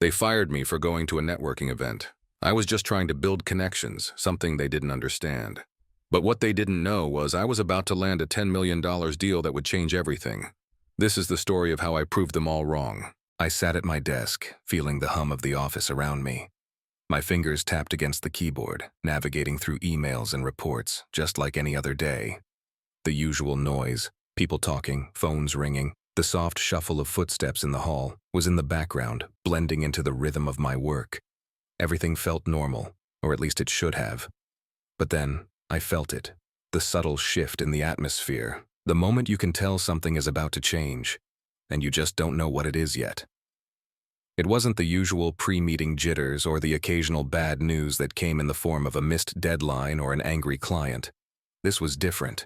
They fired me for going to a networking event. I was just trying to build connections, something they didn't understand. But what they didn't know was I was about to land a $10 million deal that would change everything. This is the story of how I proved them all wrong. I sat at my desk, feeling the hum of the office around me. My fingers tapped against the keyboard, navigating through emails and reports, just like any other day. The usual noise, people talking, phones ringing, the soft shuffle of footsteps in the hall was in the background, blending into the rhythm of my work. Everything felt normal, or at least it should have. But then, I felt it, the subtle shift in the atmosphere, the moment you can tell something is about to change, and you just don't know what it is yet. It wasn't the usual pre-meeting jitters or the occasional bad news that came in the form of a missed deadline or an angry client. This was different.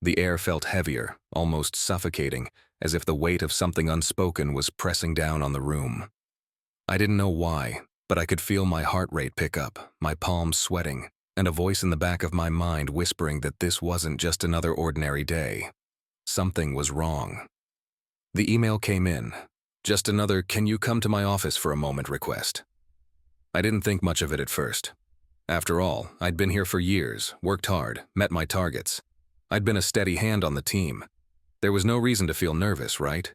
The air felt heavier, almost suffocating, as if the weight of something unspoken was pressing down on the room. I didn't know why, but I could feel my heart rate pick up, my palms sweating, and a voice in the back of my mind whispering that this wasn't just another ordinary day. Something was wrong. The email came in. Just another "can you come to my office for a moment" request. I didn't think much of it at first. After all, I'd been here for years, worked hard, met my targets. I'd been a steady hand on the team. There was no reason to feel nervous, right?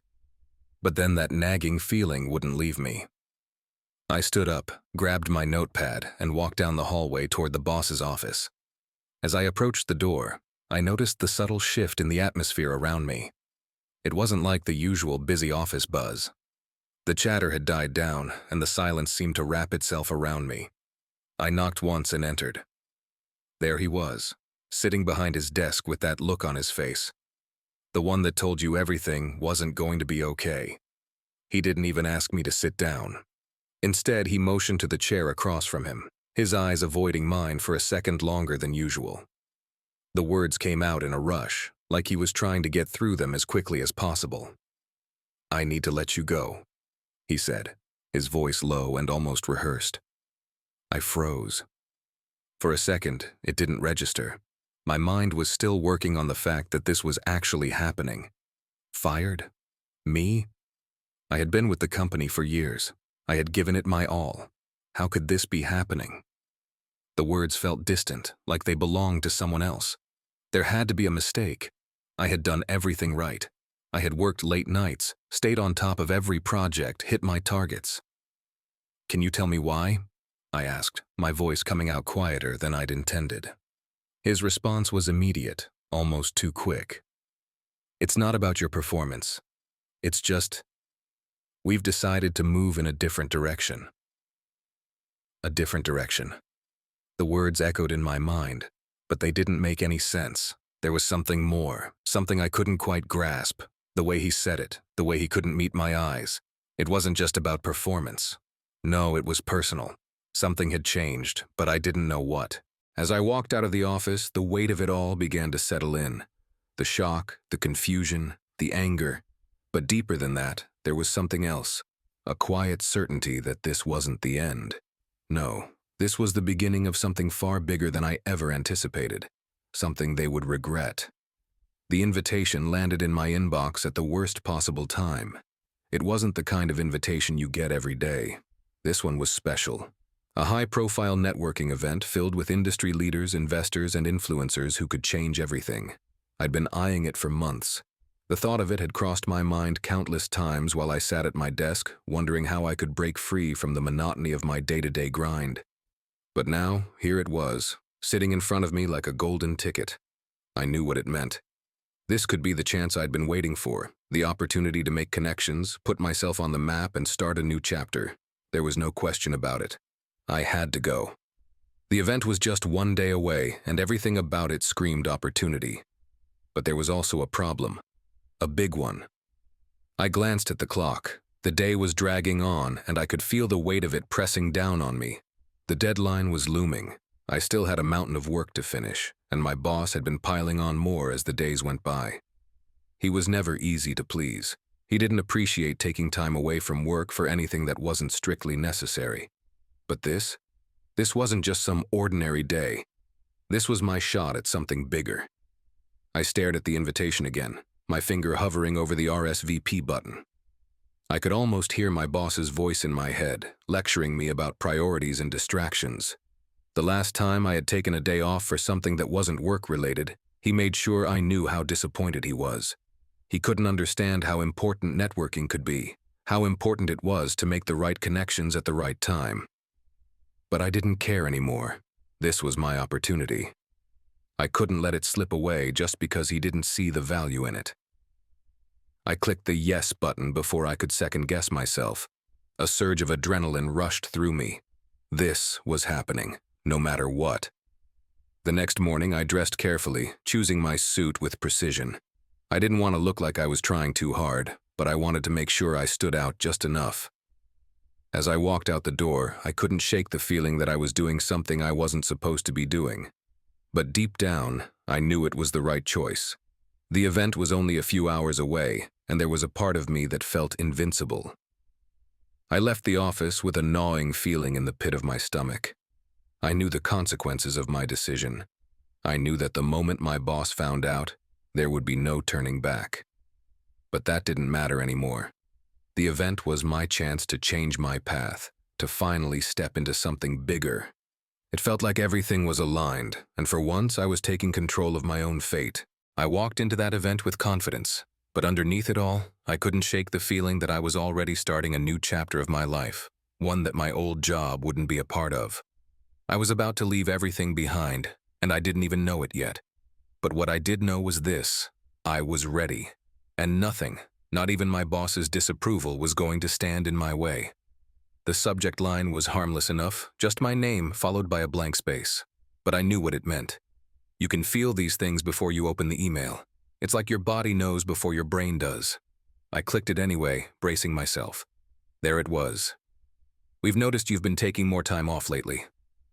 But then that nagging feeling wouldn't leave me. I stood up, grabbed my notepad, and walked down the hallway toward the boss's office. As I approached the door, I noticed the subtle shift in the atmosphere around me. It wasn't like the usual busy office buzz. The chatter had died down, and the silence seemed to wrap itself around me. I knocked once and entered. There he was, sitting behind his desk with that look on his face. The one that told you everything wasn't going to be okay. He didn't even ask me to sit down. Instead, he motioned to the chair across from him, his eyes avoiding mine for a second longer than usual. The words came out in a rush, like he was trying to get through them as quickly as possible. "I need to let you go," he said, his voice low and almost rehearsed. I froze. For a second, it didn't register. My mind was still working on the fact that this was actually happening. Fired? Me? I had been with the company for years. I had given it my all. How could this be happening? The words felt distant, like they belonged to someone else. There had to be a mistake. I had done everything right. I had worked late nights, stayed on top of every project, hit my targets. "Can you tell me why?" I asked, my voice coming out quieter than I'd intended. His response was immediate, almost too quick. "It's not about your performance. It's just, we've decided to move in a different direction." A different direction. The words echoed in my mind, but they didn't make any sense. There was something more, something I couldn't quite grasp. The way he said it, the way he couldn't meet my eyes. It wasn't just about performance. No, it was personal. Something had changed, but I didn't know what. As I walked out of the office, the weight of it all began to settle in. The shock, the confusion, the anger. But deeper than that, there was something else. A quiet certainty that this wasn't the end. No, this was the beginning of something far bigger than I ever anticipated. Something they would regret. The invitation landed in my inbox at the worst possible time. It wasn't the kind of invitation you get every day. This one was special. A high-profile networking event filled with industry leaders, investors, and influencers who could change everything. I'd been eyeing it for months. The thought of it had crossed my mind countless times while I sat at my desk, wondering how I could break free from the monotony of my day-to-day grind. But now, here it was, sitting in front of me like a golden ticket. I knew what it meant. This could be the chance I'd been waiting for, the opportunity to make connections, put myself on the map, and start a new chapter. There was no question about it. I had to go. The event was just one day away, and everything about it screamed opportunity. But there was also a problem. A big one. I glanced at the clock. The day was dragging on, and I could feel the weight of it pressing down on me. The deadline was looming. I still had a mountain of work to finish, and my boss had been piling on more as the days went by. He was never easy to please. He didn't appreciate taking time away from work for anything that wasn't strictly necessary. But this wasn't just some ordinary day. This was my shot at something bigger. I stared at the invitation again, my finger hovering over the RSVP button. I could almost hear my boss's voice in my head, lecturing me about priorities and distractions. The last time I had taken a day off for something that wasn't work-related, he made sure I knew how disappointed he was. He couldn't understand how important networking could be, how important it was to make the right connections at the right time. But I didn't care anymore. This was my opportunity. I couldn't let it slip away just because he didn't see the value in it. I clicked the yes button before I could second-guess myself. A surge of adrenaline rushed through me. This was happening, no matter what. The next morning, I dressed carefully, choosing my suit with precision. I didn't want to look like I was trying too hard, but I wanted to make sure I stood out just enough. As I walked out the door, I couldn't shake the feeling that I was doing something I wasn't supposed to be doing. But deep down, I knew it was the right choice. The event was only a few hours away, and there was a part of me that felt invincible. I left the office with a gnawing feeling in the pit of my stomach. I knew the consequences of my decision. I knew that the moment my boss found out, there would be no turning back. But that didn't matter anymore. The event was my chance to change my path, to finally step into something bigger. It felt like everything was aligned, and for once I was taking control of my own fate. I walked into that event with confidence, but underneath it all, I couldn't shake the feeling that I was already starting a new chapter of my life, one that my old job wouldn't be a part of. I was about to leave everything behind, and I didn't even know it yet. But what I did know was this: I was ready, and nothing, not even my boss's disapproval, was going to stand in my way. The subject line was harmless enough, just my name followed by a blank space. But I knew what it meant. You can feel these things before you open the email. It's like your body knows before your brain does. I clicked it anyway, bracing myself. There it was. We've noticed you've been taking more time off lately.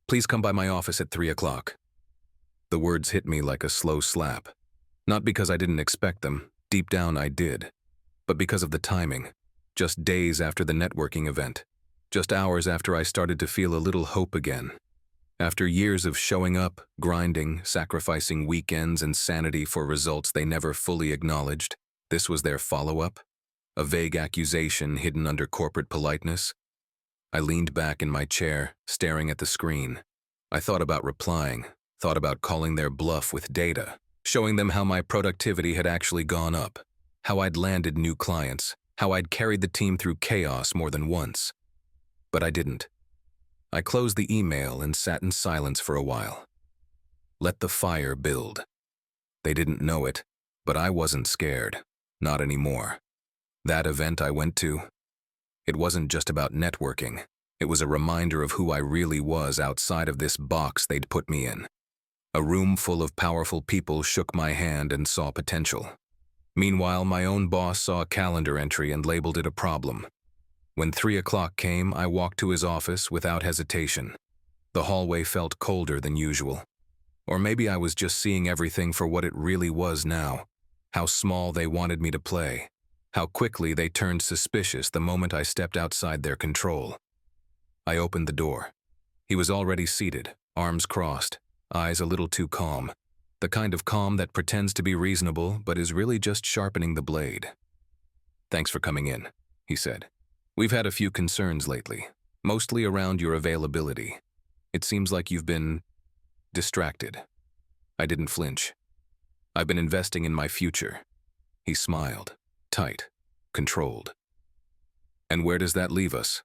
Please come by my office at 3 o'clock. The words hit me like a slow slap. Not because I didn't expect them, deep down I did, but because of the timing. Just days after the networking event. Just hours after I started to feel a little hope again. After years of showing up, grinding, sacrificing weekends and sanity for results they never fully acknowledged, this was their follow-up? A vague accusation hidden under corporate politeness? I leaned back in my chair, staring at the screen. I thought about replying, thought about calling their bluff with data, showing them how my productivity had actually gone up, how I'd landed new clients, how I'd carried the team through chaos more than once. But I didn't. I closed the email and sat in silence for a while. Let the fire build. They didn't know it, but I wasn't scared. Not anymore. That event I went to, it wasn't just about networking. It was a reminder of who I really was outside of this box they'd put me in. A room full of powerful people shook my hand and saw potential. Meanwhile, my own boss saw a calendar entry and labeled it a problem. When 3 o'clock came, I walked to his office without hesitation. The hallway felt colder than usual. Or maybe I was just seeing everything for what it really was now. How small they wanted me to play. How quickly they turned suspicious the moment I stepped outside their control. I opened the door. He was already seated, arms crossed, eyes a little too calm. The kind of calm that pretends to be reasonable but is really just sharpening the blade. "Thanks for coming in," he said. "We've had a few concerns lately, mostly around your availability. It seems like you've been distracted." I didn't flinch. "I've been investing in my future." He smiled, tight, controlled. "And where does that leave us?"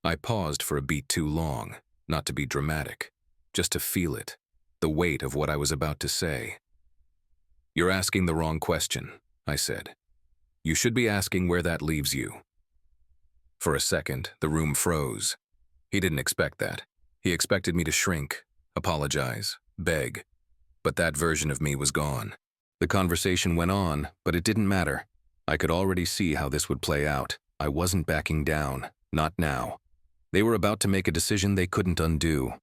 I paused for a beat too long, not to be dramatic, just to feel it, the weight of what I was about to say. "You're asking the wrong question," I said. "You should be asking where that leaves you." For a second, the room froze. He didn't expect that. He expected me to shrink, apologize, beg. But that version of me was gone. The conversation went on, but it didn't matter. I could already see how this would play out. I wasn't backing down, not now. They were about to make a decision they couldn't undo.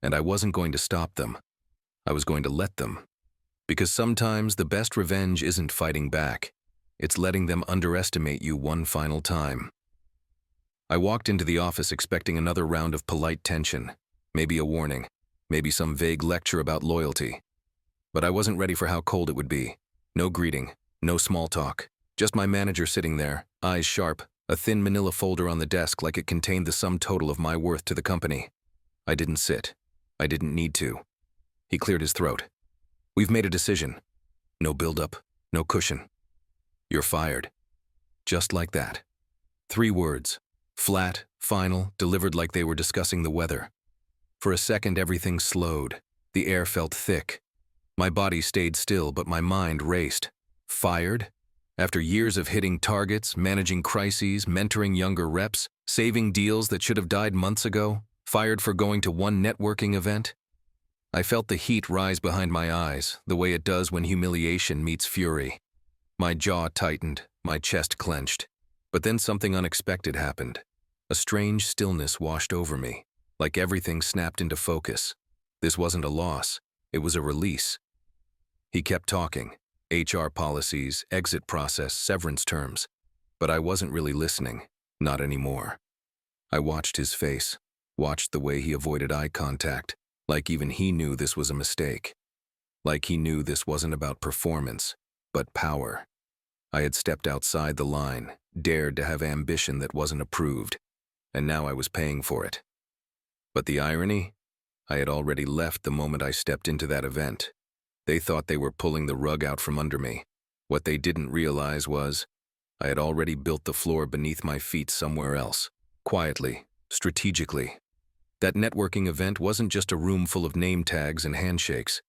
And I wasn't going to stop them. I was going to let them. Because sometimes the best revenge isn't fighting back. It's letting them underestimate you one final time. I walked into the office expecting another round of polite tension, maybe a warning, maybe some vague lecture about loyalty. But I wasn't ready for how cold it would be. No greeting, no small talk, Just my manager sitting there, eyes sharp, a thin manila folder on the desk like it contained the sum total of my worth to the company. I didn't sit. I didn't need to. He cleared his throat. We've made a decision. No build-up, no cushion. You're fired. Just like that. 3 words. Flat, final, delivered like they were discussing the weather. For a second, everything slowed. The air felt thick. My body stayed still, but my mind raced. Fired? After years of hitting targets, managing crises, mentoring younger reps, saving deals that should have died months ago, fired for going to one networking event? I felt the heat rise behind my eyes, the way it does when humiliation meets fury. My jaw tightened, my chest clenched. But then something unexpected happened. A strange stillness washed over me, like everything snapped into focus. This wasn't a loss, it was a release. He kept talking. HR policies, exit process, severance terms. But I wasn't really listening, not anymore. I watched his face, watched the way he avoided eye contact, like even he knew this was a mistake. Like he knew this wasn't about performance, but power. I had stepped outside the line, dared to have ambition that wasn't approved, and now I was paying for it. But the irony? I had already left the moment I stepped into that event. They thought they were pulling the rug out from under me. What they didn't realize was, I had already built the floor beneath my feet somewhere else, quietly, strategically. That networking event wasn't just a room full of name tags and handshakes.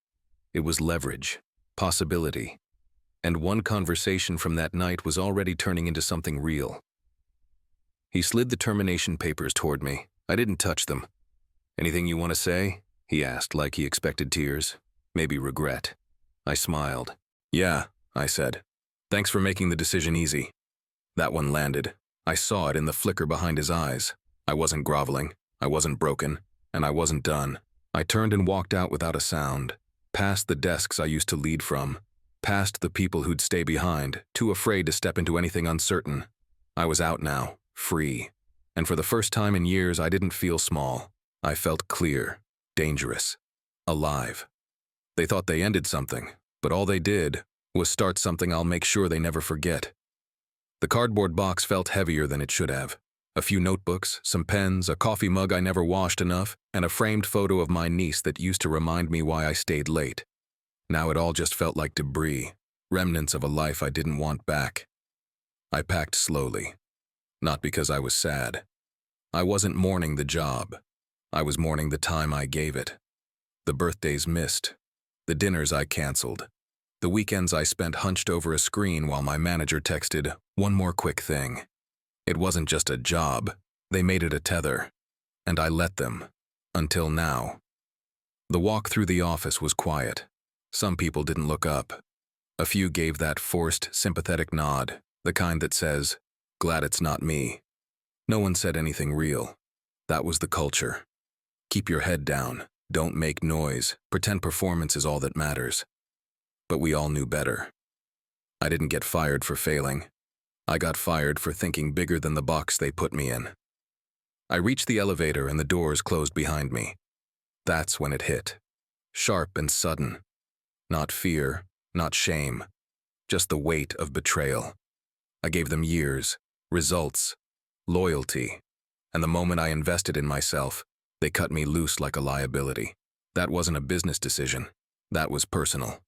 It was leverage, possibility. And one conversation from that night was already turning into something real. He slid the termination papers toward me. I didn't touch them. "Anything you want to say?" he asked, like he expected tears. Maybe regret. I smiled. "Yeah," I said. "Thanks for making the decision easy." That one landed. I saw it in the flicker behind his eyes. I wasn't groveling, I wasn't broken, and I wasn't done. I turned and walked out without a sound, past the desks I used to lead from, past the people who'd stay behind, too afraid to step into anything uncertain. I was out now, free. And for the first time in years, I didn't feel small. I felt clear, dangerous, alive. They thought they ended something, but all they did was start something I'll make sure they never forget. The cardboard box felt heavier than it should have. A few notebooks, some pens, a coffee mug I never washed enough, and a framed photo of my niece that used to remind me why I stayed late. Now it all just felt like debris, remnants of a life I didn't want back. I packed slowly. Not because I was sad. I wasn't mourning the job. I was mourning the time I gave it. The birthdays missed. The dinners I canceled. The weekends I spent hunched over a screen while my manager texted, "One more quick thing." It wasn't just a job. They made it a tether. And I let them. Until now. The walk through the office was quiet. Some people didn't look up. A few gave that forced, sympathetic nod, the kind that says, "Glad it's not me." No one said anything real. That was the culture. Keep your head down. Don't make noise. Pretend performance is all that matters. But we all knew better. I didn't get fired for failing. I got fired for thinking bigger than the box they put me in. I reached the elevator and the doors closed behind me. That's when it hit. Sharp and sudden. Not fear, not shame. Just the weight of betrayal. I gave them years, results, loyalty. And the moment I invested in myself, they cut me loose like a liability. That wasn't a business decision. That was personal.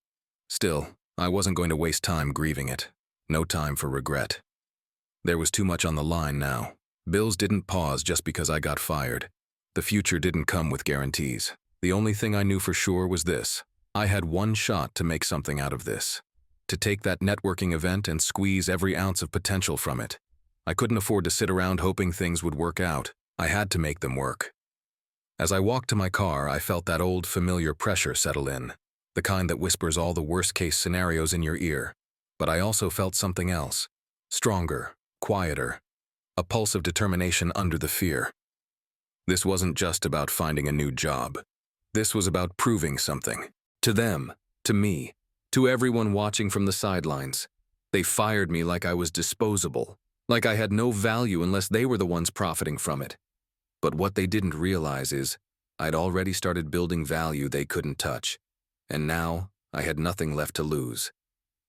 Still, I wasn't going to waste time grieving it. No time for regret. There was too much on the line now. Bills didn't pause just because I got fired. The future didn't come with guarantees. The only thing I knew for sure was this. I had one shot to make something out of this. To take that networking event and squeeze every ounce of potential from it. I couldn't afford to sit around hoping things would work out. I had to make them work. As I walked to my car, I felt that old familiar pressure settle in, the kind that whispers all the worst-case scenarios in your ear. But I also felt something else, stronger, quieter, a pulse of determination under the fear. This wasn't just about finding a new job. This was about proving something. To them, to me, to everyone watching from the sidelines. They fired me like I was disposable, like I had no value unless they were the ones profiting from it. But what they didn't realize is, I'd already started building value they couldn't touch. And now, I had nothing left to lose.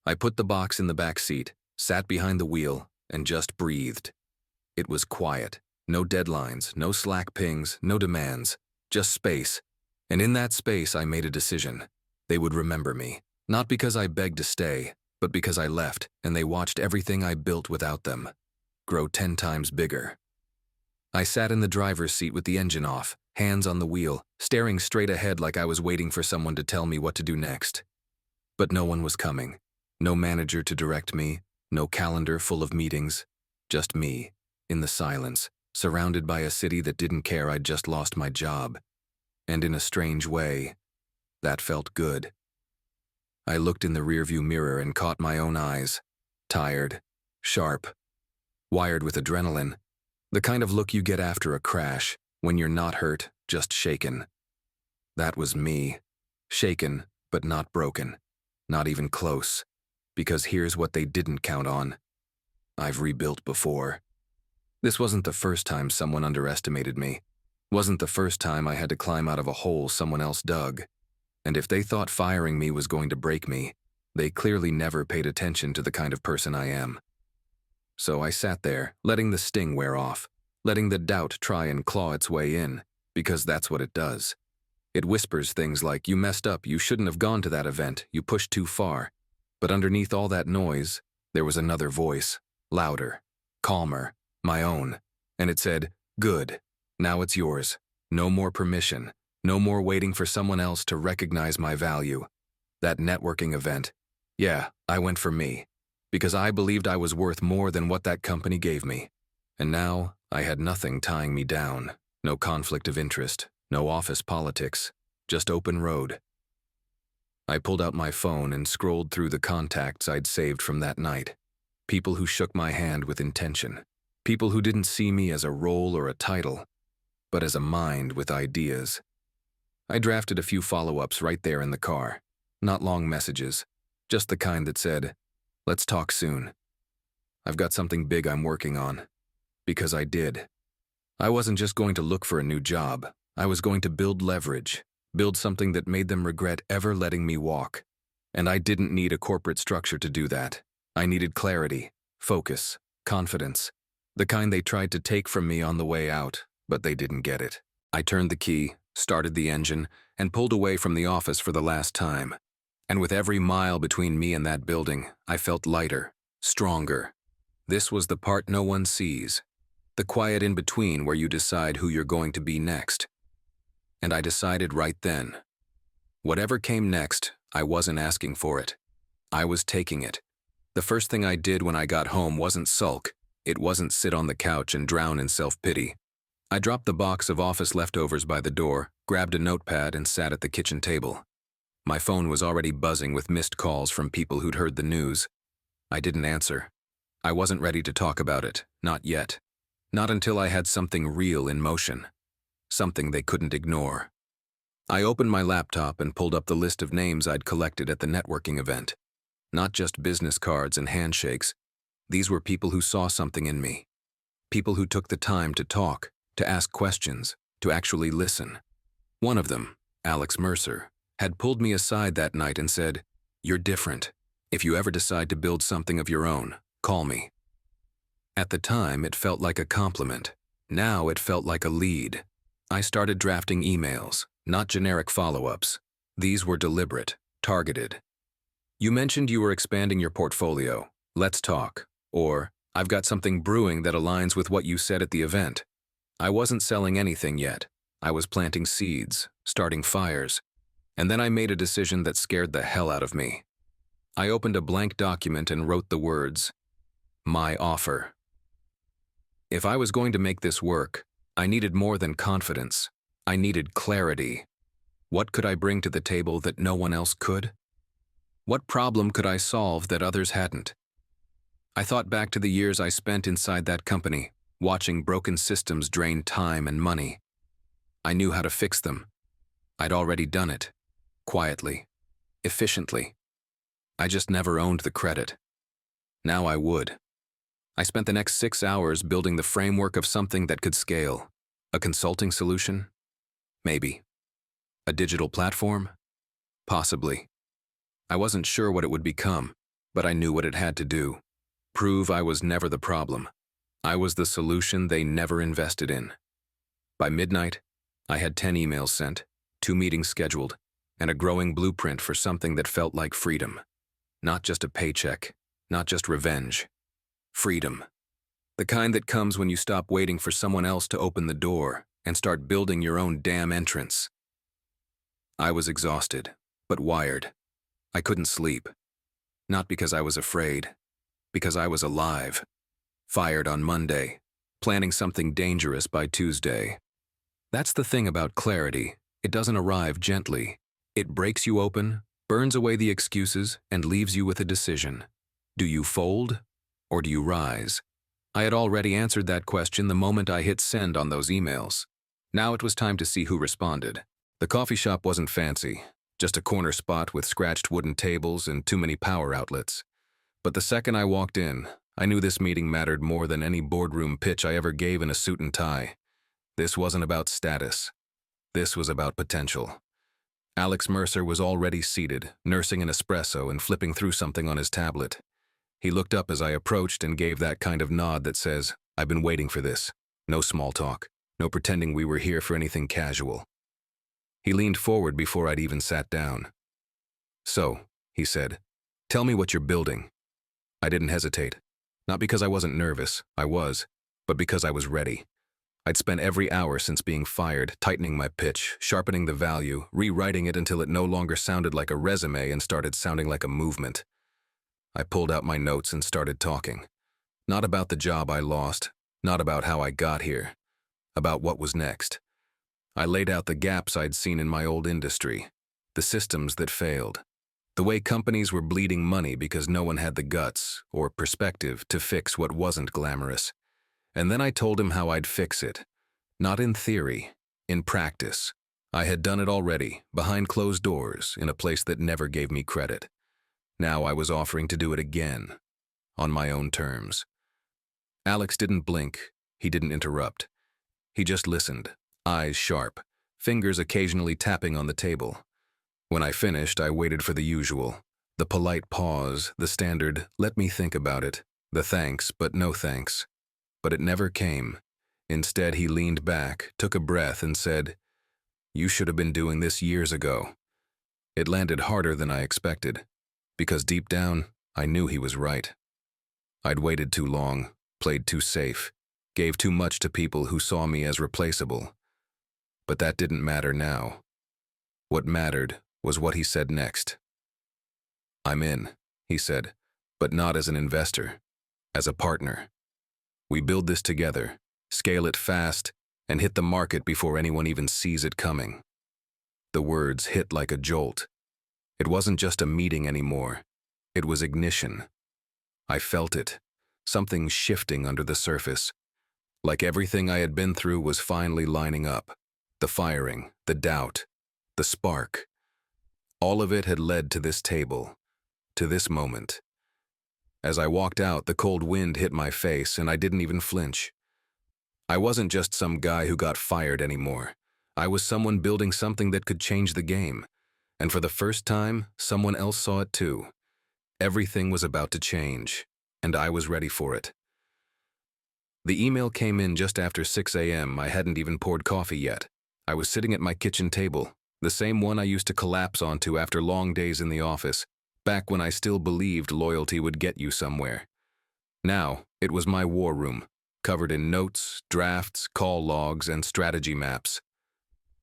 I put the box in the back seat, sat behind the wheel, and just breathed. It was quiet. No deadlines, no Slack pings, no demands, just space. And in that space, I made a decision. They would remember me, not because I begged to stay, but because I left and they watched everything I built without them grow 10 times bigger. I sat in the driver's seat with the engine off, hands on the wheel, staring straight ahead like I was waiting for someone to tell me what to do next. But no one was coming. No manager to direct me, no calendar full of meetings, just me, in the silence, surrounded by a city that didn't care I'd just lost my job. And in a strange way, that felt good. I looked in the rearview mirror and caught my own eyes. Tired, sharp, wired with adrenaline. The kind of look you get after a crash, when you're not hurt, just shaken. That was me. Shaken, but not broken. Not even close. Because here's what they didn't count on. I've rebuilt before. This wasn't the first time someone underestimated me. Wasn't the first time I had to climb out of a hole someone else dug. And if they thought firing me was going to break me, they clearly never paid attention to the kind of person I am. So I sat there, letting the sting wear off, letting the doubt try and claw its way in, because that's what it does. It whispers things like, you messed up, you shouldn't have gone to that event, you pushed too far. But underneath all that noise, there was another voice, louder, calmer, my own, and it said, good, now it's yours. No more permission, no more waiting for someone else to recognize my value. That networking event, yeah, I went for me, because I believed I was worth more than what that company gave me. And now, I had nothing tying me down, no conflict of interest, no office politics, just open road. I pulled out my phone and scrolled through the contacts I'd saved from that night. People who shook my hand with intention. People who didn't see me as a role or a title, but as a mind with ideas. I drafted a few follow-ups right there in the car. Not long messages, just the kind that said, let's talk soon. I've got something big I'm working on. Because I did. I wasn't just going to look for a new job. I was going to build leverage, build something that made them regret ever letting me walk. And I didn't need a corporate structure to do that. I needed clarity, focus, confidence. The kind they tried to take from me on the way out, but they didn't get it. I turned the key, started the engine, and pulled away from the office for the last time. And with every mile between me and that building, I felt lighter, stronger. This was the part no one sees. The quiet in-between where you decide who you're going to be next. And I decided right then. Whatever came next, I wasn't asking for it. I was taking it. The first thing I did when I got home wasn't sulk. It wasn't sit on the couch and drown in self-pity. I dropped the box of office leftovers by the door, grabbed a notepad, and sat at the kitchen table. My phone was already buzzing with missed calls from people who'd heard the news. I didn't answer. I wasn't ready to talk about it, not yet. Not until I had something real in motion. Something they couldn't ignore. I opened my laptop and pulled up the list of names I'd collected at the networking event. Not just business cards and handshakes. These were people who saw something in me. People who took the time to talk, to ask questions, to actually listen. One of them, Alex Mercer, had pulled me aside that night and said, "You're different. If you ever decide to build something of your own, call me." At the time, it felt like a compliment. Now it felt like a lead. I started drafting emails, not generic follow-ups. These were deliberate, targeted. "You mentioned you were expanding your portfolio. Let's talk." Or, "I've got something brewing that aligns with what you said at the event." I wasn't selling anything yet. I was planting seeds, starting fires. And then I made a decision that scared the hell out of me. I opened a blank document and wrote the words, "My offer." If I was going to make this work, I needed more than confidence. I needed clarity. What could I bring to the table that no one else could? What problem could I solve that others hadn't? I thought back to the years I spent inside that company, watching broken systems drain time and money. I knew how to fix them. I'd already done it. Quietly. Efficiently. I just never owned the credit. Now I would. I spent the next 6 hours building the framework of something that could scale. A consulting solution? Maybe. A digital platform? Possibly. I wasn't sure what it would become, but I knew what it had to do. Prove I was never the problem. I was the solution they never invested in. By midnight, I had 10 emails sent, 2 meetings scheduled, and a growing blueprint for something that felt like freedom. Not just a paycheck, not just revenge. Freedom. The kind that comes when you stop waiting for someone else to open the door and start building your own damn entrance. I was exhausted, but wired. I couldn't sleep. Not because I was afraid, because I was alive. Fired on Monday, planning something dangerous by Tuesday. That's the thing about clarity. It doesn't arrive gently. It breaks you open, burns away the excuses, and leaves you with a decision. Do you fold, or do you rise? I had already answered that question the moment I hit send on those emails. Now it was time to see who responded. The coffee shop wasn't fancy, just a corner spot with scratched wooden tables and too many power outlets. But the second I walked in, I knew this meeting mattered more than any boardroom pitch I ever gave in a suit and tie. This wasn't about status. This was about potential. Alex Mercer was already seated, nursing an espresso and flipping through something on his tablet. He looked up as I approached and gave that kind of nod that says, "I've been waiting for this." No small talk. No pretending we were here for anything casual. He leaned forward before I'd even sat down. "So," he said, "tell me what you're building." I didn't hesitate. Not because I wasn't nervous, I was, but because I was ready. I'd spent every hour since being fired tightening my pitch, sharpening the value, rewriting it until it no longer sounded like a resume and started sounding like a movement. I pulled out my notes and started talking. Not about the job I lost, not about how I got here, about what was next. I laid out the gaps I'd seen in my old industry, the systems that failed, the way companies were bleeding money because no one had the guts or perspective to fix what wasn't glamorous. And then I told him how I'd fix it. Not in theory, in practice. I had done it already, behind closed doors, in a place that never gave me credit. Now I was offering to do it again, on my own terms. Alex didn't blink, he didn't interrupt. He just listened, eyes sharp, fingers occasionally tapping on the table. When I finished, I waited for the usual. The polite pause, the standard, "let me think about it," the thanks but no thanks. But it never came. Instead, he leaned back, took a breath, and said, "You should have been doing this years ago." It landed harder than I expected, because deep down, I knew he was right. I'd waited too long, played too safe, gave too much to people who saw me as replaceable. But that didn't matter now. What mattered was what he said next. "I'm in," he said, "but not as an investor, as a partner. We build this together, scale it fast, and hit the market before anyone even sees it coming." The words hit like a jolt. It wasn't just a meeting anymore. It was ignition. I felt it, something shifting under the surface. Like everything I had been through was finally lining up. The firing, the doubt, the spark. All of it had led to this table, to this moment. As I walked out, the cold wind hit my face, and I didn't even flinch. I wasn't just some guy who got fired anymore. I was someone building something that could change the game. And for the first time, someone else saw it too. Everything was about to change, and I was ready for it. The email came in just after 6 a.m. I hadn't even poured coffee yet. I was sitting at my kitchen table, the same one I used to collapse onto after long days in the office, back when I still believed loyalty would get you somewhere. Now, it was my war room, covered in notes, drafts, call logs, and strategy maps.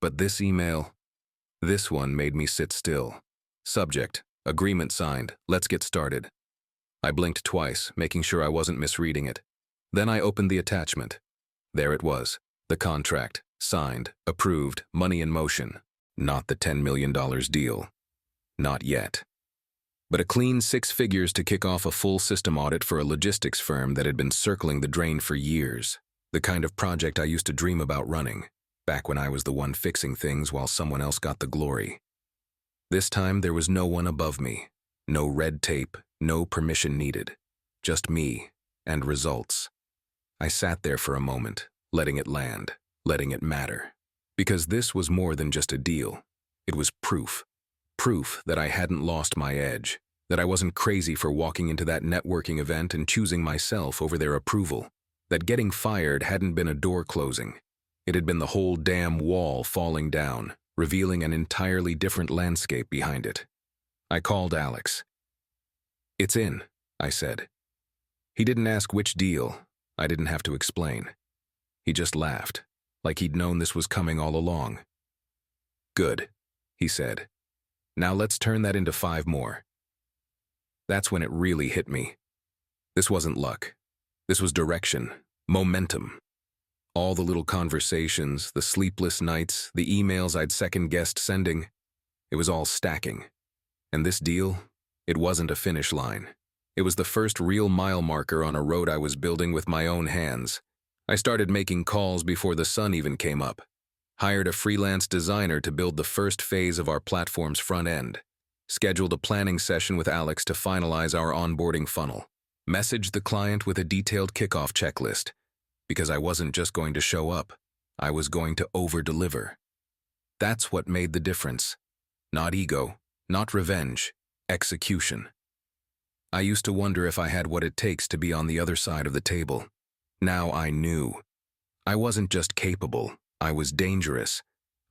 But this email, this one made me sit still. Subject, agreement signed, let's get started. I blinked twice, making sure I wasn't misreading it. Then I opened the attachment. There it was, the contract, signed, approved, money in motion. Not the $10 million deal. Not yet. But a clean 6 figures to kick off a full system audit for a logistics firm that had been circling the drain for years. The kind of project I used to dream about running, back when I was the one fixing things while someone else got the glory. This time there was no one above me. No red tape, no permission needed. Just me and results. I sat there for a moment, letting it land, letting it matter. Because this was more than just a deal. It was proof. Proof that I hadn't lost my edge, That I wasn't crazy for walking into that networking event and choosing myself over their approval. That getting fired hadn't been a door closing. It had been the whole damn wall falling down, revealing an entirely different landscape behind it. I called Alex. "It's in," I said. He didn't ask which deal. I didn't have to explain. He just laughed, like he'd known this was coming all along. "Good," he said. "Now let's turn that into 5 more. That's when it really hit me. This wasn't luck. This was direction, momentum. All the little conversations, the sleepless nights, the emails I'd second-guessed sending, it was all stacking. And this deal, it wasn't a finish line. It was the first real mile marker on a road I was building with my own hands. I started making calls before the sun even came up. Hired a freelance designer to build the first phase of our platform's front end. Scheduled a planning session with Alex to finalize our onboarding funnel. Messaged the client with a detailed kickoff checklist. Because I wasn't just going to show up, I was going to over-deliver. That's what made the difference. Not ego, not revenge, execution. I used to wonder if I had what it takes to be on the other side of the table. Now I knew. I wasn't just capable, I was dangerous.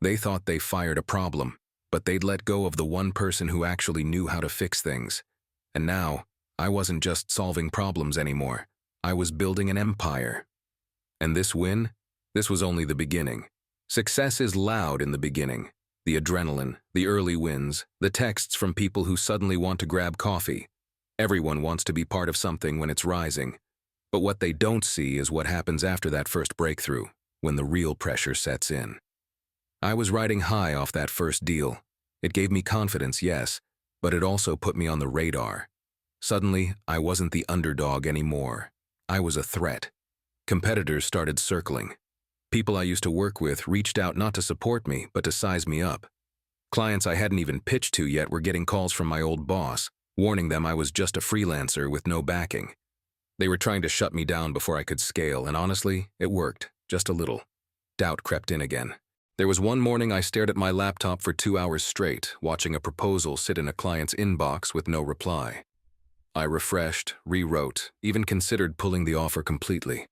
They thought they fired a problem, but they'd let go of the one person who actually knew how to fix things. And now, I wasn't just solving problems anymore. I was building an empire. And this win? This was only the beginning. Success is loud in the beginning. The adrenaline, the early wins, the texts from people who suddenly want to grab coffee. Everyone wants to be part of something when it's rising. But what they don't see is what happens after that first breakthrough, when the real pressure sets in. I was riding high off that first deal. It gave me confidence, yes, but it also put me on the radar. Suddenly, I wasn't the underdog anymore. I was a threat. Competitors started circling. People I used to work with reached out not to support me, but to size me up. Clients I hadn't even pitched to yet were getting calls from my old boss, warning them I was just a freelancer with no backing. They were trying to shut me down before I could scale, and honestly, it worked, just a little. Doubt crept in again. There was one morning I stared at my laptop for 2 hours straight, watching a proposal sit in a client's inbox with no reply. I refreshed, rewrote, even considered pulling the offer completely.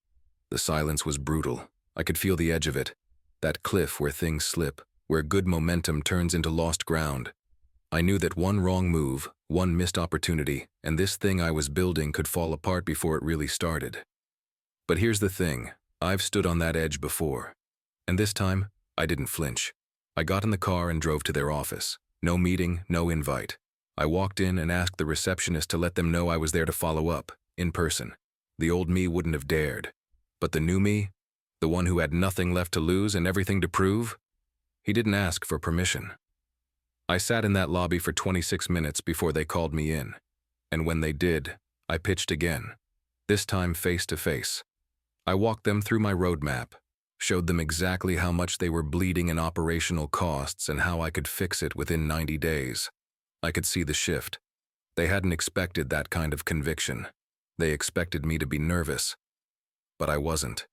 The silence was brutal. I could feel the edge of it. That cliff where things slip, where good momentum turns into lost ground. I knew that one wrong move, one missed opportunity, and this thing I was building could fall apart before it really started. But here's the thing, I've stood on that edge before. And this time, I didn't flinch. I got in the car and drove to their office. No meeting, no invite. I walked in and asked the receptionist to let them know I was there to follow up, in person. The old me wouldn't have dared. But the new me, the one who had nothing left to lose and everything to prove, he didn't ask for permission. I sat in that lobby for 26 minutes before they called me in. And when they did, I pitched again, this time face to face. I walked them through my roadmap, showed them exactly how much they were bleeding in operational costs and how I could fix it within 90 days. I could see the shift. They hadn't expected that kind of conviction. They expected me to be nervous. But I wasn't.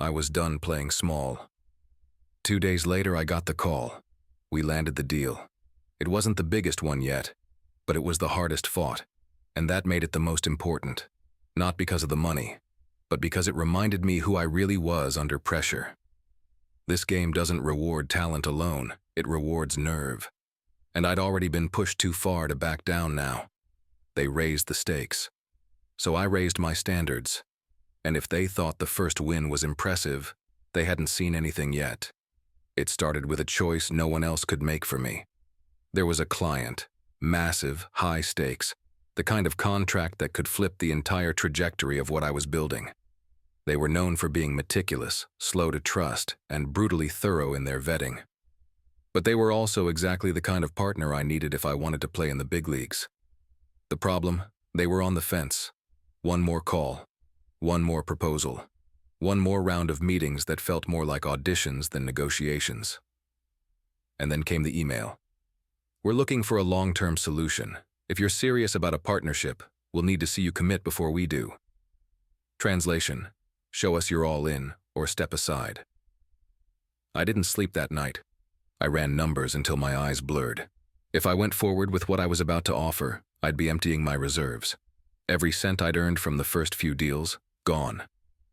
I was done playing small. 2 days later, I got the call. We landed the deal. It wasn't the biggest one yet, but it was the hardest fought, and that made it the most important. Not because of the money, but because it reminded me who I really was under pressure. This game doesn't reward talent alone, it rewards nerve. And I'd already been pushed too far to back down now. They raised the stakes. So I raised my standards. And if they thought the first win was impressive, they hadn't seen anything yet. It started with a choice no one else could make for me. There was a client, massive, high stakes, the kind of contract that could flip the entire trajectory of what I was building. They were known for being meticulous, slow to trust, and brutally thorough in their vetting. But they were also exactly the kind of partner I needed if I wanted to play in the big leagues. The problem? They were on the fence. One more call. One more proposal. One more round of meetings that felt more like auditions than negotiations. And then came the email. We're looking for a long-term solution. If you're serious about a partnership, we'll need to see you commit before we do. Translation: show us you're all in, or step aside. I didn't sleep that night. I ran numbers until my eyes blurred. If I went forward with what I was about to offer, I'd be emptying my reserves. Every cent I'd earned from the first few deals, gone.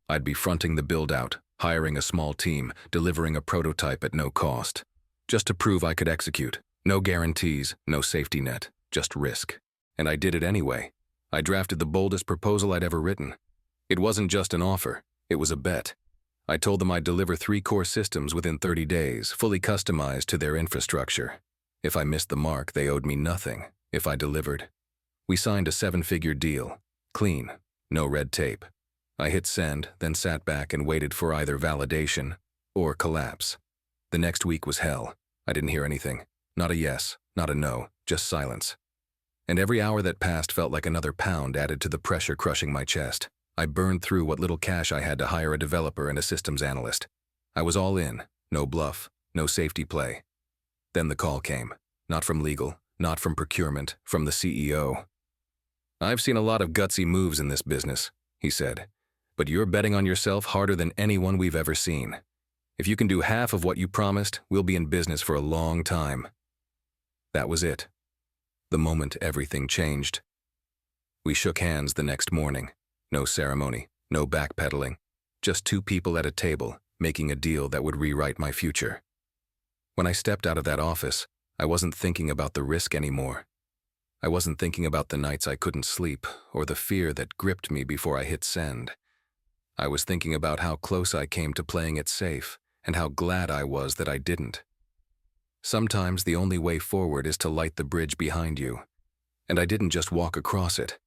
I'd be fronting the build-out, hiring a small team, delivering a prototype at no cost. Just to prove I could execute. No guarantees, no safety net, just risk. And I did it anyway. I drafted the boldest proposal I'd ever written. It wasn't just an offer, it was a bet. I told them I'd deliver 3 core systems within 30 days, fully customized to their infrastructure. If I missed the mark, they owed me nothing. If I delivered. We signed a 7-figure deal. Clean. No red tape. I hit send, then sat back and waited for either validation or collapse. The next week was hell. I didn't hear anything. Not a yes, not a no, just silence. And every hour that passed felt like another pound added to the pressure crushing my chest. I burned through what little cash I had to hire a developer and a systems analyst. I was all in. No bluff. No safety play. Then the call came. Not from legal. Not from procurement, from the CEO. "I've seen a lot of gutsy moves in this business," he said, "but you're betting on yourself harder than anyone we've ever seen. If you can do half of what you promised, we'll be in business for a long time." That was it. The moment everything changed. We shook hands the next morning. No ceremony, no backpedaling. Just 2 people at a table, making a deal that would rewrite my future. When I stepped out of that office, I wasn't thinking about the risk anymore. I wasn't thinking about the nights I couldn't sleep or the fear that gripped me before I hit send. I was thinking about how close I came to playing it safe and how glad I was that I didn't. Sometimes the only way forward is to light the bridge behind you. And I didn't just walk across it.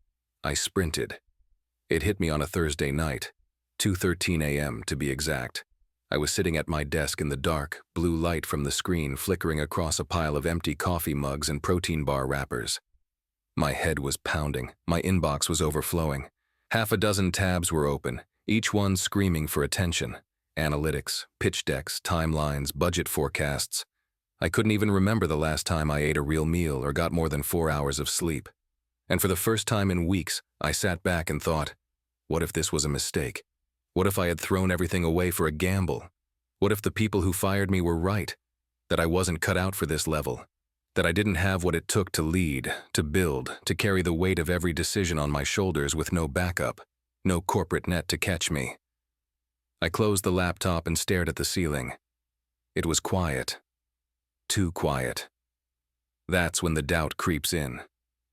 I sprinted. It hit me on a Thursday night, 2:13 a.m. to be exact. I was sitting at my desk in the dark, blue light from the screen flickering across a pile of empty coffee mugs and protein bar wrappers. My head was pounding, my inbox was overflowing. 6 tabs were open, each one screaming for attention. Analytics, pitch decks, timelines, budget forecasts. I couldn't even remember the last time I ate a real meal or got more than 4 hours of sleep. And for the first time in weeks, I sat back and thought, what if this was a mistake? What if I had thrown everything away for a gamble? What if the people who fired me were right? That I wasn't cut out for this level? That I didn't have what it took to lead, to build, to carry the weight of every decision on my shoulders with no backup, no corporate net to catch me? I closed the laptop and stared at the ceiling. It was quiet. Too quiet. That's when the doubt creeps in.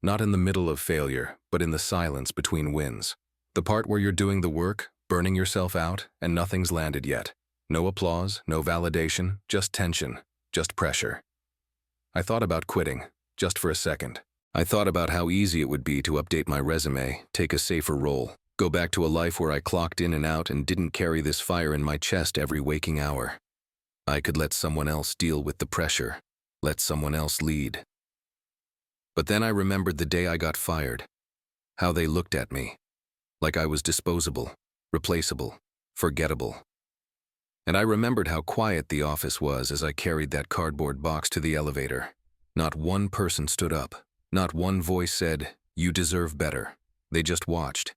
Not in the middle of failure, but in the silence between wins. The part where you're doing the work, burning yourself out, and nothing's landed yet. No applause, no validation, just tension, just pressure. I thought about quitting, just for a second. I thought about how easy it would be to update my resume, take a safer role, go back to a life where I clocked in and out and didn't carry this fire in my chest every waking hour. I could let someone else deal with the pressure, let someone else lead. But then I remembered the day I got fired, how they looked at me, like I was disposable, replaceable, forgettable. And I remembered how quiet the office was as I carried that cardboard box to the elevator. Not one person stood up. Not one voice said, "You deserve better." They just watched.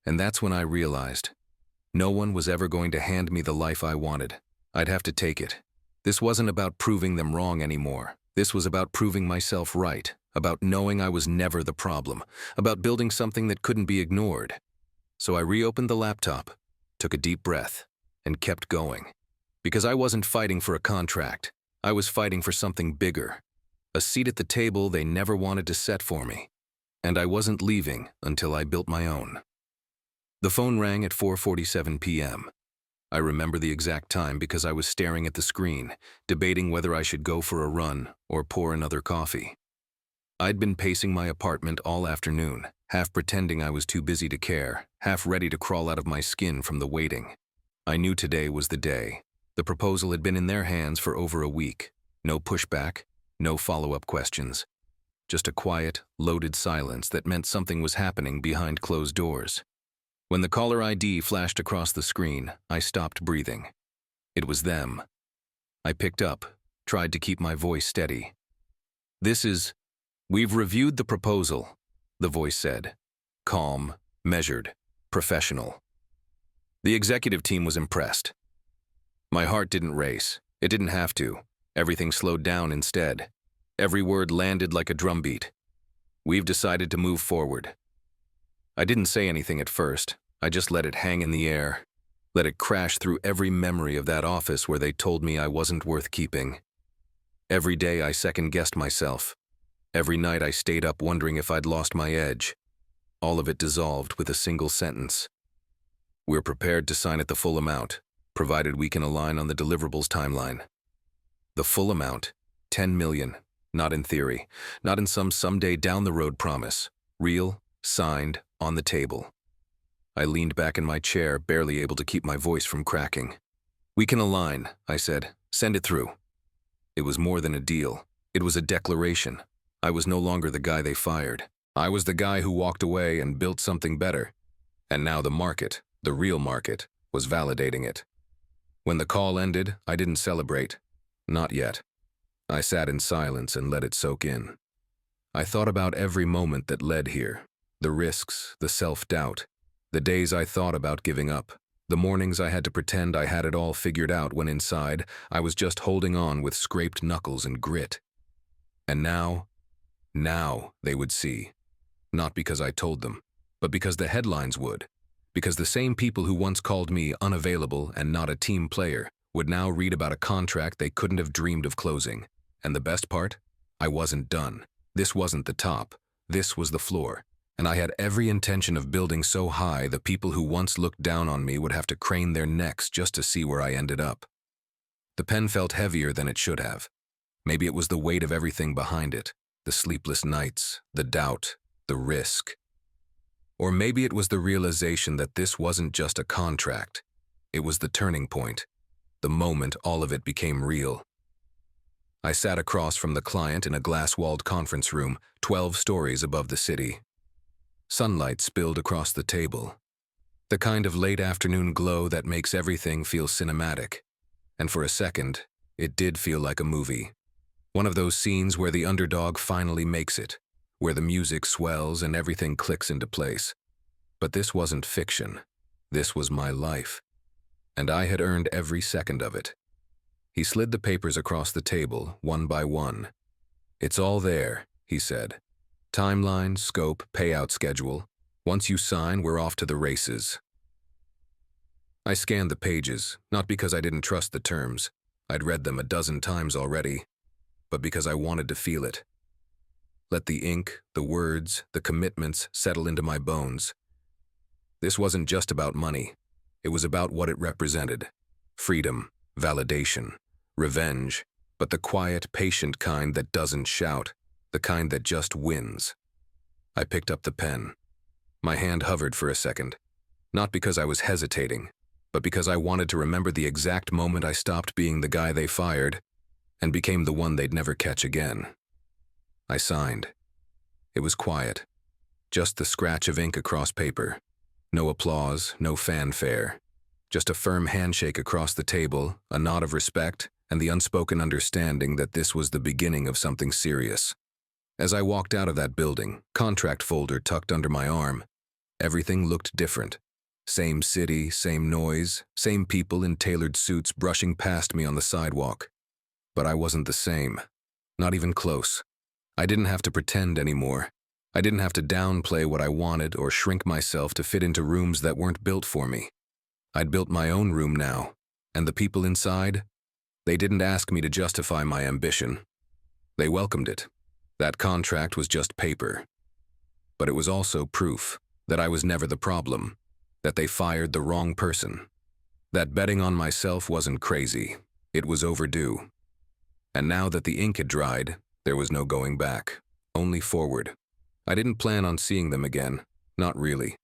And that's when I realized, no one was ever going to hand me the life I wanted. I'd have to take it. This wasn't about proving them wrong anymore. This was about proving myself right, about knowing I was never the problem, about building something that couldn't be ignored. So I reopened the laptop, took a deep breath, and kept going. Because I wasn't fighting for a contract. I was fighting for something bigger. A seat at the table they never wanted to set for me. And I wasn't leaving until I built my own. The phone rang at 4:47 p.m. I remember the exact time because I was staring at the screen, debating whether I should go for a run or pour another coffee. I'd been pacing my apartment all afternoon, half pretending I was too busy to care, half ready to crawl out of my skin from the waiting. I knew today was the day. The proposal had been in their hands for over a week. No pushback, no follow-up questions. Just a quiet, loaded silence that meant something was happening behind closed doors. When the caller ID flashed across the screen, I stopped breathing. It was them. I picked up, tried to keep my voice steady. "We've reviewed the proposal," the voice said. Calm, measured, professional. The executive team was impressed. My heart didn't race. It didn't have to. Everything slowed down instead. Every word landed like a drumbeat. We've decided to move forward. I didn't say anything at first. I just let it hang in the air. Let it crash through every memory of that office where they told me I wasn't worth keeping. Every day I second-guessed myself. Every night I stayed up wondering if I'd lost my edge. All of it dissolved with a single sentence. We're prepared to sign at the full amount, provided we can align on the deliverables timeline. The full amount, 10 million, not in theory, not in some someday down the road promise. Real, signed, on the table. I leaned back in my chair, barely able to keep my voice from cracking. We can align, I said. Send it through. It was more than a deal. It was a declaration. I was no longer the guy they fired. I was the guy who walked away and built something better. And now the market, the real market, was validating it. When the call ended, I didn't celebrate. Not yet. I sat in silence and let it soak in. I thought about every moment that led here. The risks, the self-doubt, the days I thought about giving up, the mornings I had to pretend I had it all figured out when inside I was just holding on with scraped knuckles and grit. And now they would see. Not because I told them, but because the headlines would. Because the same people who once called me unavailable and not a team player would now read about a contract they couldn't have dreamed of closing. And the best part? I wasn't done. This wasn't the top. This was the floor. And I had every intention of building so high the people who once looked down on me would have to crane their necks just to see where I ended up. The pen felt heavier than it should have. Maybe it was the weight of everything behind it, the sleepless nights, the doubt, the risk. Or maybe it was the realization that this wasn't just a contract. It was the turning point, the moment all of it became real. I sat across from the client in a glass-walled conference room, 12 stories above the city. Sunlight spilled across the table. The kind of late afternoon glow that makes everything feel cinematic. And for a second, it did feel like a movie. One of those scenes where the underdog finally makes it, where the music swells and everything clicks into place. But this wasn't fiction. This was my life. And I had earned every second of it. He slid the papers across the table, one by one. It's all there, he said. Timeline, scope, payout schedule. Once you sign, we're off to the races. I scanned the pages, not because I didn't trust the terms. I'd read them a dozen times already, but because I wanted to feel it. Let the ink, the words, the commitments settle into my bones. This wasn't just about money. It was about what it represented. Freedom, validation, revenge, but the quiet, patient kind that doesn't shout. The kind that just wins. I picked up the pen. My hand hovered for a second, not because I was hesitating, but because I wanted to remember the exact moment I stopped being the guy they fired and became the one they'd never catch again. I signed. It was quiet, just the scratch of ink across paper. No applause, no fanfare, just a firm handshake across the table, a nod of respect, and the unspoken understanding that this was the beginning of something serious. As I walked out of that building, contract folder tucked under my arm, everything looked different. Same city, same noise, same people in tailored suits brushing past me on the sidewalk. But I wasn't the same. Not even close. I didn't have to pretend anymore. I didn't have to downplay what I wanted or shrink myself to fit into rooms that weren't built for me. I'd built my own room now, and the people inside, they didn't ask me to justify my ambition. They welcomed it. That contract was just paper. But it was also proof that I was never the problem, that they fired the wrong person, that betting on myself wasn't crazy, it was overdue. And now that the ink had dried, there was no going back, only forward. I didn't plan on seeing them again, not really.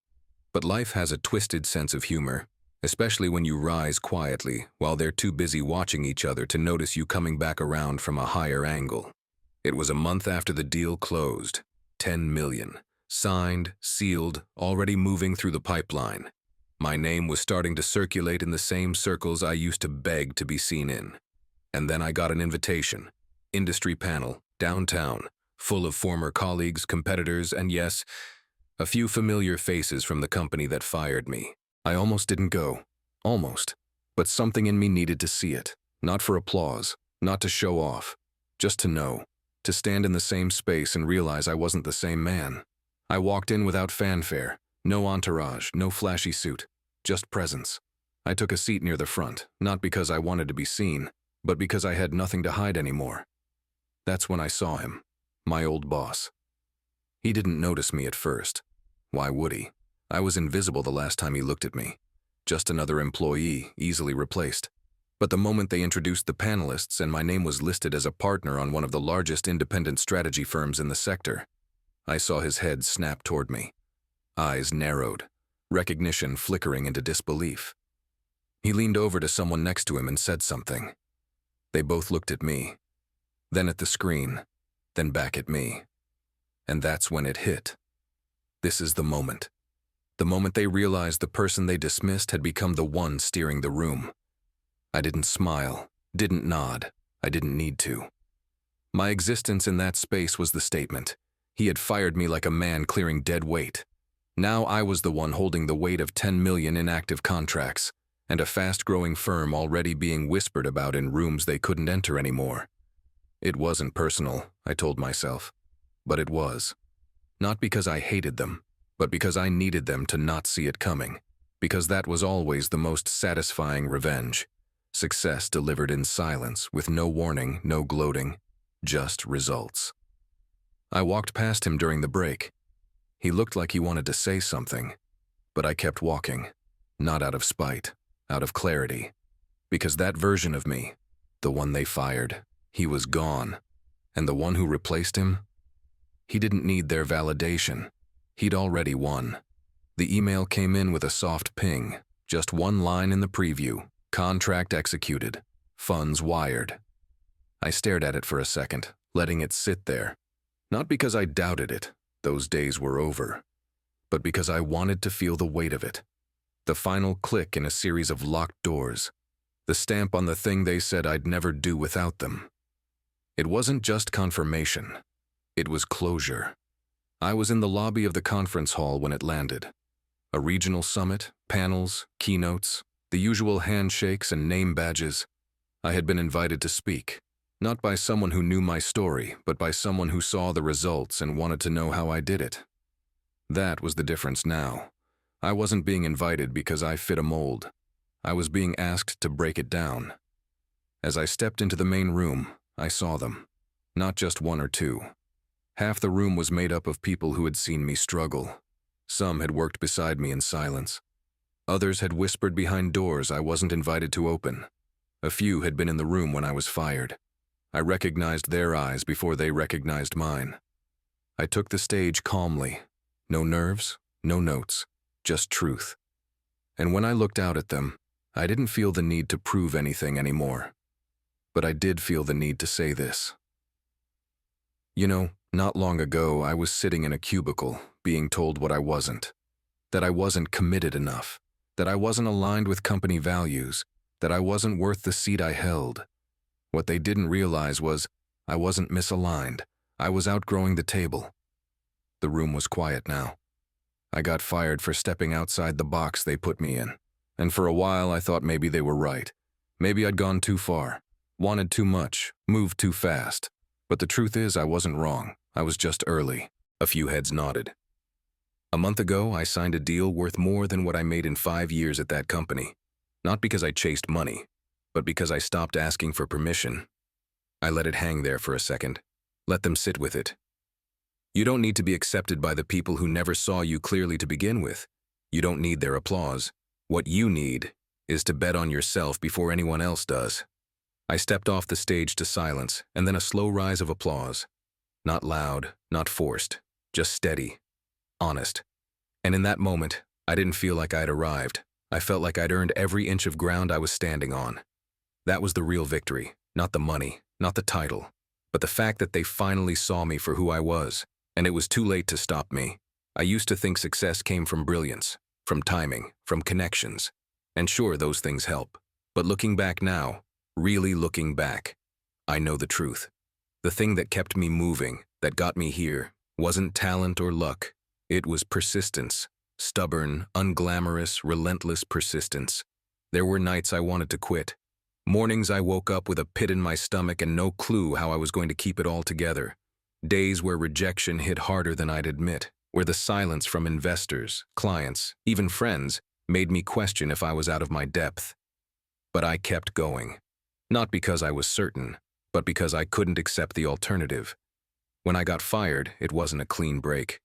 But life has a twisted sense of humor, especially when you rise quietly while they're too busy watching each other to notice you coming back around from a higher angle. It was a month after the deal closed. 10 million. Signed, sealed, already moving through the pipeline. My name was starting to circulate in the same circles I used to beg to be seen in. And then I got an invitation. Industry panel, downtown, full of former colleagues, competitors, and yes, a few familiar faces from the company that fired me. I almost didn't go. Almost. But something in me needed to see it. Not for applause, not to show off, just to know. to stand in the same space and realize I wasn't the same man. I walked in without fanfare, no entourage, no flashy suit, just presence. I took a seat near the front, not because I wanted to be seen, but because I had nothing to hide anymore. That's when I saw him, my old boss. He didn't notice me at first. Why would he? I was invisible the last time he looked at me. Just another employee, easily replaced. But the moment they introduced the panelists and my name was listed as a partner on one of the largest independent strategy firms in the sector, I saw his head snap toward me. Eyes narrowed, recognition flickering into disbelief. He leaned over to someone next to him and said something. They both looked at me, then at the screen, then back at me. And that's when it hit. This is the moment. The moment they realized the person they dismissed had become the one steering the room. I didn't smile, didn't nod. I didn't need to. My existence in that space was the statement. He had fired me like a man clearing dead weight. Now I was the one holding the weight of 10 million inactive contracts, and a fast-growing firm already being whispered about in rooms they couldn't enter anymore. It wasn't personal, I told myself, but it was. Not because I hated them, but because I needed them to not see it coming, because that was always the most satisfying revenge. Success delivered in silence, with no warning, no gloating, just results. I walked past him during the break. He looked like he wanted to say something, but I kept walking, not out of spite, out of clarity, because that version of me, the one they fired, he was gone, and the one who replaced him, he didn't need their validation. He'd already won. The email came in with a soft ping, just one line in the preview. Contract executed. Funds wired. I stared at it for a second, letting it sit there. Not because I doubted it, those days were over, but because I wanted to feel the weight of it. The final click in a series of locked doors. The stamp on the thing they said I'd never do without them. It wasn't just confirmation. It was closure. I was in the lobby of the conference hall when it landed. A regional summit, panels, keynotes, the usual handshakes and name badges. I had been invited to speak, not by someone who knew my story, but by someone who saw the results and wanted to know how I did it. That was the difference now. I wasn't being invited because I fit a mold. I was being asked to break it down. As I stepped into the main room, I saw them. Not just one or two. Half the room was made up of people who had seen me struggle. Some had worked beside me in silence. Others had whispered behind doors I wasn't invited to open. A few had been in the room when I was fired. I recognized their eyes before they recognized mine. I took the stage calmly. No nerves, no notes, just truth. And when I looked out at them, I didn't feel the need to prove anything anymore. But I did feel the need to say this. You know, not long ago I was sitting in a cubicle, being told what I wasn't. That I wasn't committed enough. That I wasn't aligned with company values, that I wasn't worth the seat I held. What they didn't realize was I wasn't misaligned. I was outgrowing the table. The room was quiet now. I got fired for stepping outside the box they put me in, and for a while I thought maybe they were right. Maybe I'd gone too far, wanted too much, moved too fast. But the truth is I wasn't wrong. I was just early. A few heads nodded. A month ago, I signed a deal worth more than what I made in 5 years at that company. Not because I chased money, but because I stopped asking for permission. I let it hang there for a second. Let them sit with it. You don't need to be accepted by the people who never saw you clearly to begin with. You don't need their applause. What you need is to bet on yourself before anyone else does. I stepped off the stage to silence, and then a slow rise of applause. Not loud, not forced, just steady. Honest. And in that moment, I didn't feel like I'd arrived. I felt like I'd earned every inch of ground I was standing on. That was the real victory, not the money, not the title, but the fact that they finally saw me for who I was, and it was too late to stop me. I used to think success came from brilliance, from timing, from connections. And sure, those things help. But looking back now, really looking back, I know the truth. The thing that kept me moving, that got me here, wasn't talent or luck. It was persistence, stubborn, unglamorous, relentless persistence. There were nights I wanted to quit. Mornings I woke up with a pit in my stomach and no clue how I was going to keep it all together. Days where rejection hit harder than I'd admit, where the silence from investors, clients, even friends, made me question if I was out of my depth. But I kept going. Not because I was certain, but because I couldn't accept the alternative. When I got fired, it wasn't a clean break.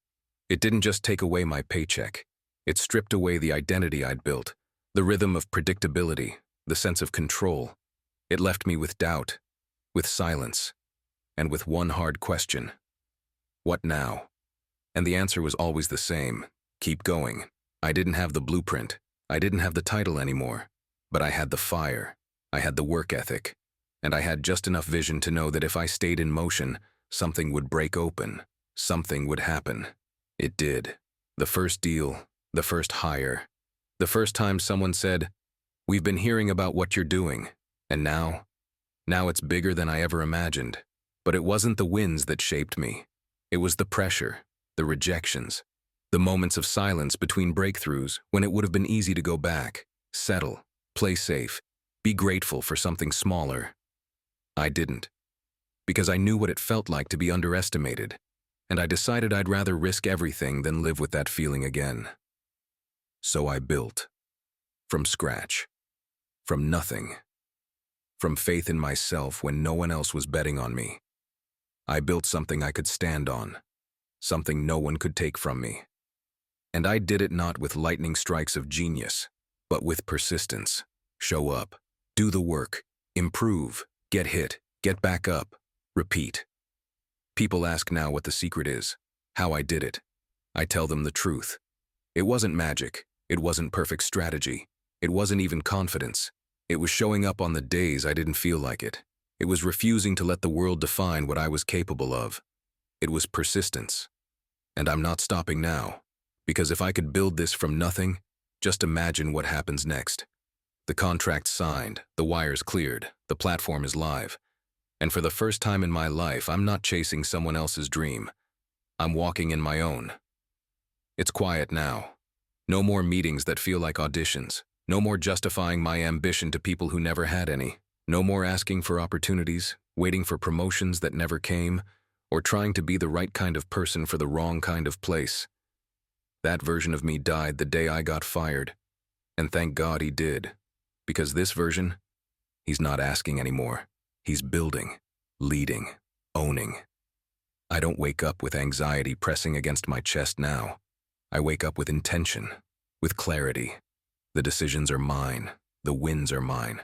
It didn't just take away my paycheck. It stripped away the identity I'd built, the rhythm of predictability, the sense of control. It left me with doubt, with silence, and with one hard question. What now? And the answer was always the same. Keep going. I didn't have the blueprint. I didn't have the title anymore. But I had the fire. I had the work ethic. And I had just enough vision to know that if I stayed in motion, something would break open. Something would happen. It did. The first deal, the first hire. The first time someone said, "We've been hearing about what you're doing." And now it's bigger than I ever imagined. But it wasn't the wins that shaped me. It was the pressure, the rejections, the moments of silence between breakthroughs when it would have been easy to go back, settle, play safe, be grateful for something smaller. I didn't. Because I knew what it felt like to be underestimated, and I decided I'd rather risk everything than live with that feeling again. So I built. From scratch. From nothing. From faith in myself when no one else was betting on me. I built something I could stand on. Something no one could take from me. And I did it not with lightning strikes of genius, but with persistence. Show up. Do the work. Improve. Get hit. Get back up. Repeat. People ask now what the secret is, how I did it. I tell them the truth. It wasn't magic. It wasn't perfect strategy. It wasn't even confidence. It was showing up on the days I didn't feel like it. It was refusing to let the world define what I was capable of. It was persistence. And I'm not stopping now, because if I could build this from nothing, just imagine what happens next. The contract's signed, the wire's cleared, the platform is live. And for the first time in my life, I'm not chasing someone else's dream. I'm walking in my own. It's quiet now. No more meetings that feel like auditions. No more justifying my ambition to people who never had any. No more asking for opportunities, waiting for promotions that never came, or trying to be the right kind of person for the wrong kind of place. That version of me died the day I got fired. And thank God he did. Because this version, he's not asking anymore. He's building, leading, owning. I don't wake up with anxiety pressing against my chest now. I wake up with intention, with clarity. The decisions are mine. The wins are mine.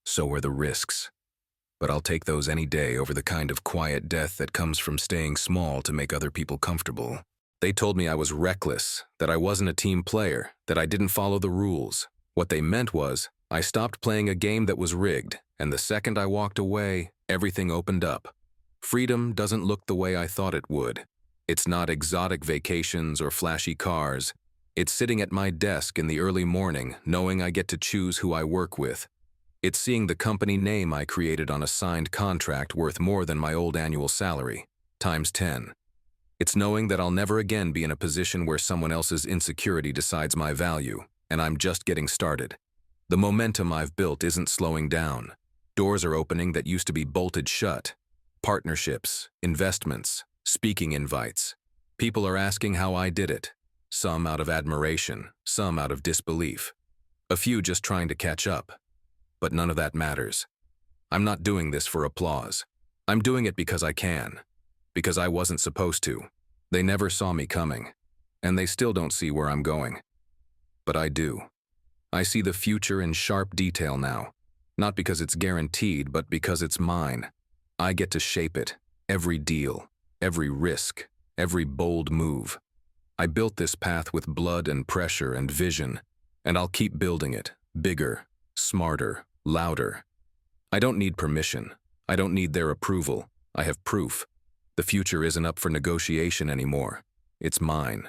So are the risks. But I'll take those any day over the kind of quiet death that comes from staying small to make other people comfortable. They told me I was reckless, that I wasn't a team player, that I didn't follow the rules. What they meant was, I stopped playing a game that was rigged, and the second I walked away, everything opened up. Freedom doesn't look the way I thought it would. It's not exotic vacations or flashy cars. It's sitting at my desk in the early morning, knowing I get to choose who I work with. It's seeing the company name I created on a signed contract worth more than my old annual salary, times 10. It's knowing that I'll never again be in a position where someone else's insecurity decides my value, and I'm just getting started. The momentum I've built isn't slowing down. Doors are opening that used to be bolted shut. Partnerships, investments, speaking invites. People are asking how I did it. Some out of admiration, some out of disbelief. A few just trying to catch up. But none of that matters. I'm not doing this for applause. I'm doing it because I can. Because I wasn't supposed to. They never saw me coming. And they still don't see where I'm going. But I do. I see the future in sharp detail now. Not because it's guaranteed, but because it's mine. I get to shape it. Every deal, every risk, every bold move. I built this path with blood and pressure and vision, and I'll keep building it, bigger, smarter, louder. I don't need permission. I don't need their approval. I have proof. The future isn't up for negotiation anymore. It's mine.